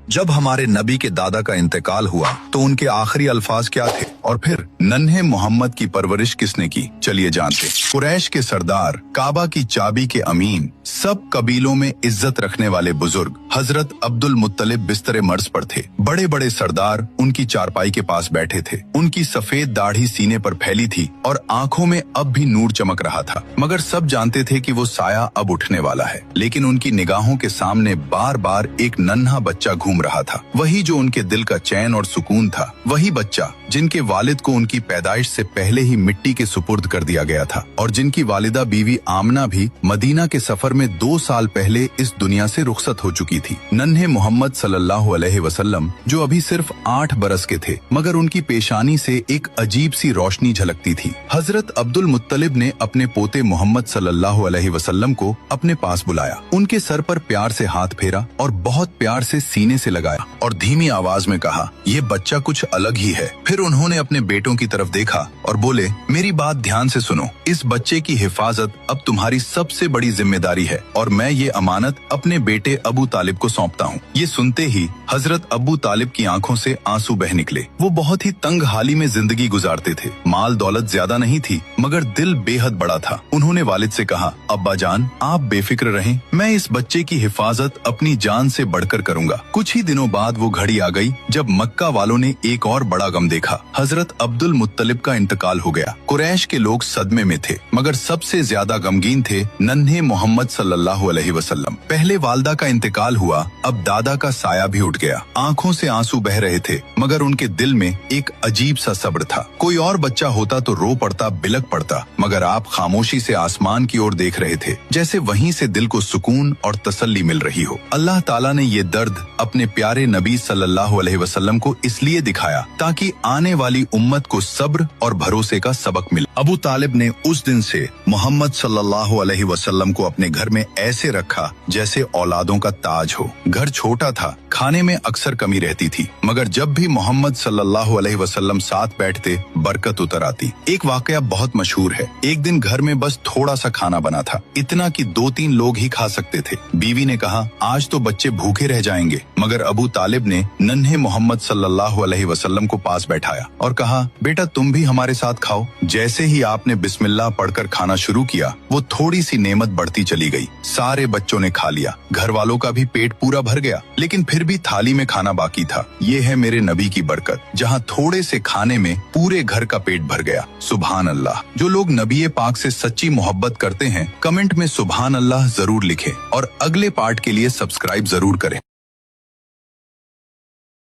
जब हमारे नबी के दादा का इंतकाल हुआ तो उनके आखिरी अल्फाज क्या थे और फिर नन्हे मोहम्मद की परवरिश किसने की, चलिए जानते। कुरैश के सरदार, काबा की चाबी के अमीन, सब कबीलों में इज्जत रखने वाले बुजुर्ग हजरत अब्दुल मुत्तलिब बिस्तरे मर्ज पर थे। बड़े बड़े सरदार उनकी चारपाई के पास बैठे थे। उनकी सफेद दाढ़ी सीने पर फैली थी और आंखों में अब भी नूर चमक रहा था, मगर सब जानते थे कि वो साया अब उठने वाला है। लेकिन उनकी निगाहों के सामने बार बार एक नन्हा बच्चा घूम रहा था, वही जो उनके दिल का चैन और सुकून था, वही बच्चा जिनके वालिद को उनकी पैदाइश से पहले ही मिट्टी के सुपुर्द कर दिया गया था और जिनकी वालिदा बीवी आमना भी मदीना के सफर में 2 साल पहले इस दुनिया से रुखसत हो चुकी थी। नन्हे मोहम्मद सल्लल्लाहु अलैहि वसल्लम जो अभी सिर्फ 8 बरस के थे, मगर उनकी पेशानी से एक अजीब सी रोशनी झलकती थी। हजरत अब्दुल मुत्तलिब ने अपने पोते मोहम्मद सल्लल्लाहु अलैहि वसल्लम को अपने पास बुलाया, उनके सर पर प्यार से हाथ फेरा और बहुत प्यार से सीने से लगाया और धीमी आवाज में कहा, ये बच्चा कुछ अलग ही है। फिर उन्होंने अपने बेटों की तरफ देखा और बोले, मेरी बात ध्यान से सुनो, इस बच्चे की हिफाजत अब तुम्हारी सबसे बड़ी जिम्मेदारी है और मैं ये अमानत अपने बेटे अबू तालिब को सौंपता हूँ। ये सुनते ही हजरत अबू तालिब की आंखों से आंसू बह निकले। वो बहुत ही तंग हाली में जिंदगी गुजारते थे, माल दौलत ज्यादा नहीं थी, मगर दिल बेहद बड़ा था। उन्होंने वालिद से कहा, अब्बा जान आप बेफिक्र रहें, मैं इस बच्चे की हिफाजत अपनी जान से बढ़कर करूंगा। कुछ ही दिनों बाद वो घड़ी आ गई जब मक्का वालों ने एक और बड़ा गम देखा। हजरत अब्दुल मुत्तलिब का इंतकाल हो गया। कुरैश के लोग सदमे में थे, मगर सबसे ज्यादा गमगीन थे नन्हे मोहम्मद सल्लल्लाहु अलैहि वसल्लम। पहले वालदा का इंतकाल हुआ, अब दादा का साया भी उठ गया। आंखों से आंसू बह रहे थे, मगर उनके दिल में एक अजीब सा सब्र था। कोई और बच्चा होता तो रो पड़ता, बिलक पड़ता, मगर आप खामोशी से आसमान की ओर देख रहे थे, जैसे वहीं से दिल को सुकून और तसल्ली मिल रही हो। अल्लाह ताला ने ये दर्द अपने प्यारे नबी सल्लल्लाहु अलैहि वसल्लम को इसलिए दिखाया ताकि आने वाली उम्मत को सब्र और भरोसे का सबक मिले। अबू तालिब ने उस दिन से मोहम्मद सल्लल्लाहु अलैहि वसल्लम को अपने घर में ऐसे रखा जैसे औलादों का ताज हो। घर छोटा था, खाने में अक्सर कमी रहती थी, मगर जब भी मोहम्मद सल्लल्लाहु अलैहि वसल्लम साथ बैठते बरकत उतर आती। एक वाकया बहुत मशहूर है। एक दिन घर में बस थोड़ा सा खाना बना था, इतना कि 2-3 लोग ही खा सकते थे। बीवी ने कहा, आज तो बच्चे भूखे रह जाएंगे, मगर अबू तालिब ने नन्हे मोहम्मद सल्लल्लाहु अलैहि वसल्लम को पास बैठाया और कहा, बेटा तुम भी हमारे साथ खाओ। जैसे ही आपने बिस्मिल्लाह पढ़कर खाना शुरू किया, वो थोड़ी सी नेमत बढ़ती चली गई। सारे बच्चों ने खा लिया, घर वालों का भी पेट पूरा भर गया, लेकिन फिर भी थाली में खाना बाकी था। ये है मेरे नबी की बरकत, जहाँ थोड़े से खाने में पूरे घर का पेट भर गया। सुभान अल्लाह। जो लोग नबी पाक से सच्ची मोहब्बत करते हैं, कमेंट में सुभान अल्लाह जरूर लिखें और अगले पार्ट के लिए सब्सक्राइब जरूर करें।